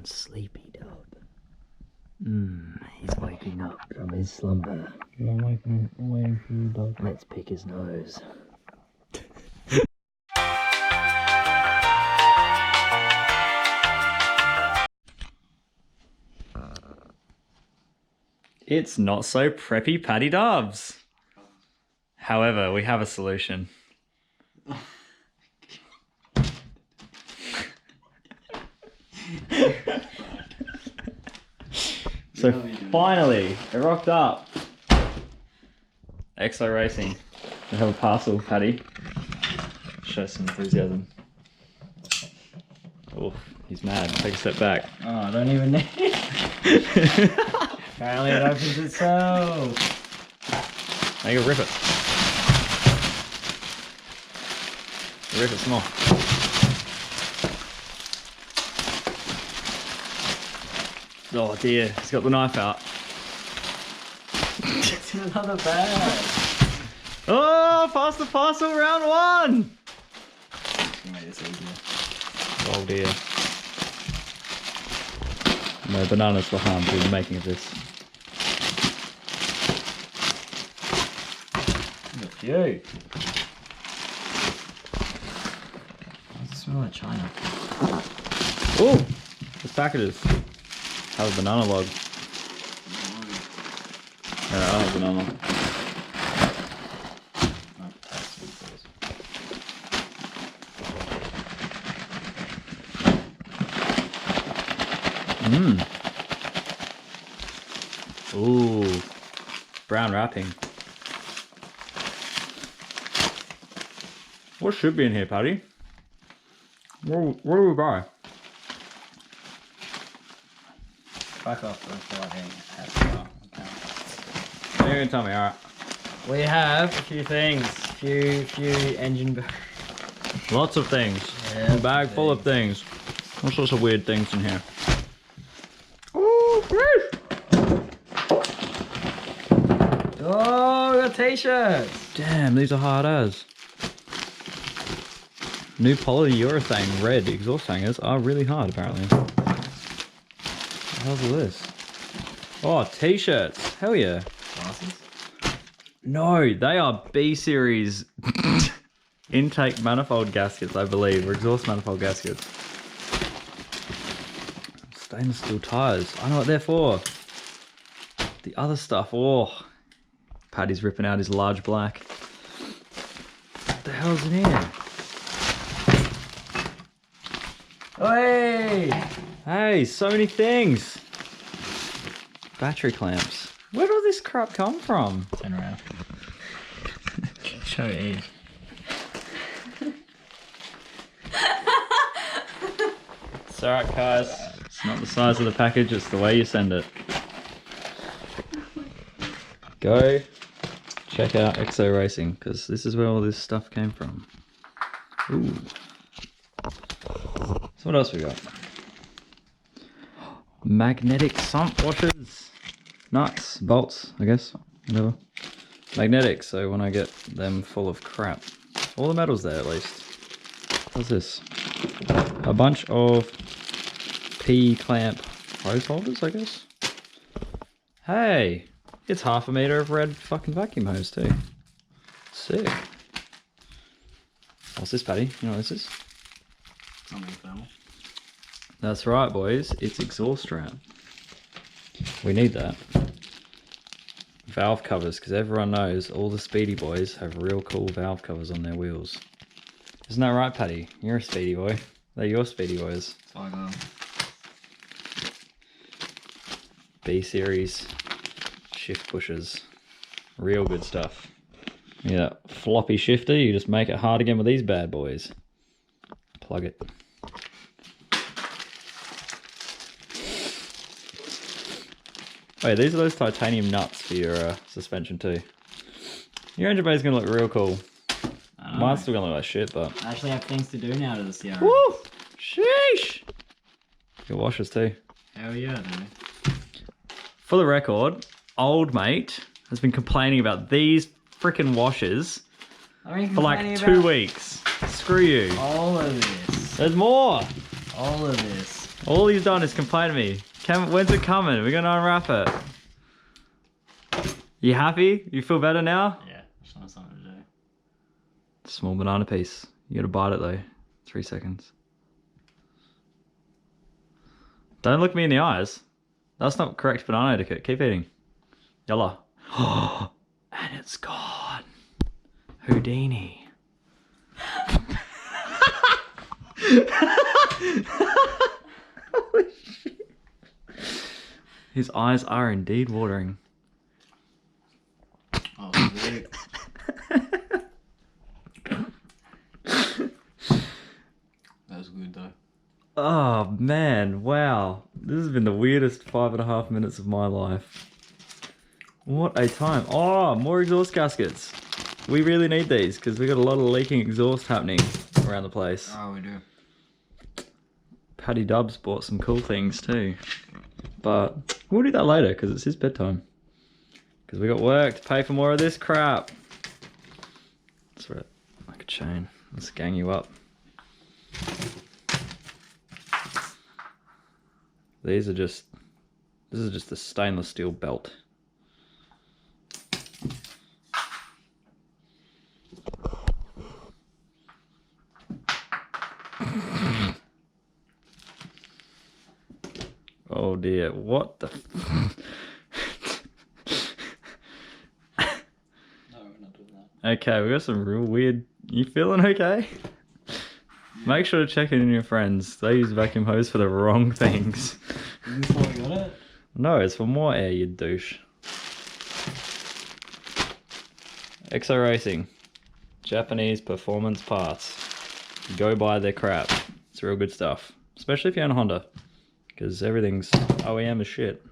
one sleepy dog. He's waking up from his slumber. I'm waiting for you, dog. Let's pick his nose. It's not so preppy Paddy Doves. However, we have a solution. So finally, it rocked up. Exo Racing. We have a parcel, Paddy. Show some enthusiasm. Oh, he's mad. Take a step back. Oh, I don't even need it. Apparently it opens itself. Now you rip it. Rip it small. Oh dear, he's got the knife out. It's in another bag. Oh, past the parcel, round one! Make this easier. Oh dear. No bananas were harmed through the making of this. There's a few. Why does it smell like China? Oh, there's packages. Have a banana log. Yeah, I'll have a banana log. Ooh, brown wrapping. What should be in here, Paddy? What do we buy? Back off, before I You're gonna tell me, alright. We have a few things. Few engine. Lots of things. Yeah, A bag full of things. All sorts of weird things in here. Ooh, fish! Oh, we got t-shirts. Damn, these are hard as. New polyurethane red exhaust hangers are really hard, apparently. What the hell's all this? Oh, t-shirts. Hell yeah. Glasses? No, they are B-series intake manifold gaskets, I believe, or exhaust manifold gaskets. Stainless steel tires. I know what they're for. The other stuff, oh. Paddy's ripping out his large black. What the hell's in here? Hey! Hey, so many things. Battery clamps. Where did all this crap come from? Turn around. Show Eve. It's alright, guys. It's not the size of the package, it's the way you send it. Go check out Exo Racing, because this is where all this stuff came from. Ooh. So what else we got? Magnetic sump washers. Nuts, bolts, I guess. Whatever. Magnetic, so when I get them full of crap. All the metal's there at least. What's this? A bunch of P-clamp hose holders, I guess. Hey! It's 1/2 meter of red fucking vacuum hose too. Sick. What's this, Paddy? You know what this is? Something thermal. That's right, boys. It's exhaust strap. We need that. Valve covers, because everyone knows all the speedy boys have real cool valve covers on their wheels. Isn't that right, Paddy? You're a speedy boy. They're your speedy boys. B-series shift pushers. Real good stuff. Yeah, floppy shifter, you just make it hard again with these bad boys. Plug it. Wait, these are those titanium nuts for your suspension too. Your engine bay is going to look real cool. Mine's still going to look like shit, but... I actually have things to do now to the Sierra. Woo! Sheesh! Your washers too. Hell yeah, dude. For the record, old mate has been complaining about these freaking washers for like 2 weeks. Screw you. All of this. There's more. All of this. All he's done is complain to me. When's it coming? We're gonna unwrap it. You happy? You feel better now? Yeah, just want something to do. Small banana piece. You gotta bite it though. 3 seconds. Don't look me in the eyes. That's not correct banana etiquette. Keep eating. Yalla. And it's gone. Houdini. Holy shit. His eyes are indeed watering. Oh, really? That was good though. Oh man, wow. This has been the weirdest 5.5 minutes of my life. What a time. Oh, more exhaust gaskets. We really need these because we got a lot of leaking exhaust happening around the place. Oh, we do. Paddy Dubs bought some cool things too. But we'll do that later because it's his bedtime. Because we got work to pay for more of this crap. That's right. Like a chain. Let's gang you up. This is just a stainless steel belt. Oh dear, what the No, we're not doing that. Okay, we got some real weird. You feeling okay? Make sure to check in on your friends. They use vacuum hose for the wrong things. Is this why we got it? No, it's for more air, you douche. Exo Racing. Japanese performance parts. Go buy their crap. It's real good stuff. Especially if you own a Honda. Because everything's OEM as shit.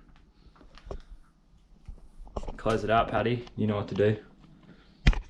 Close it out, Paddy. You know what to do.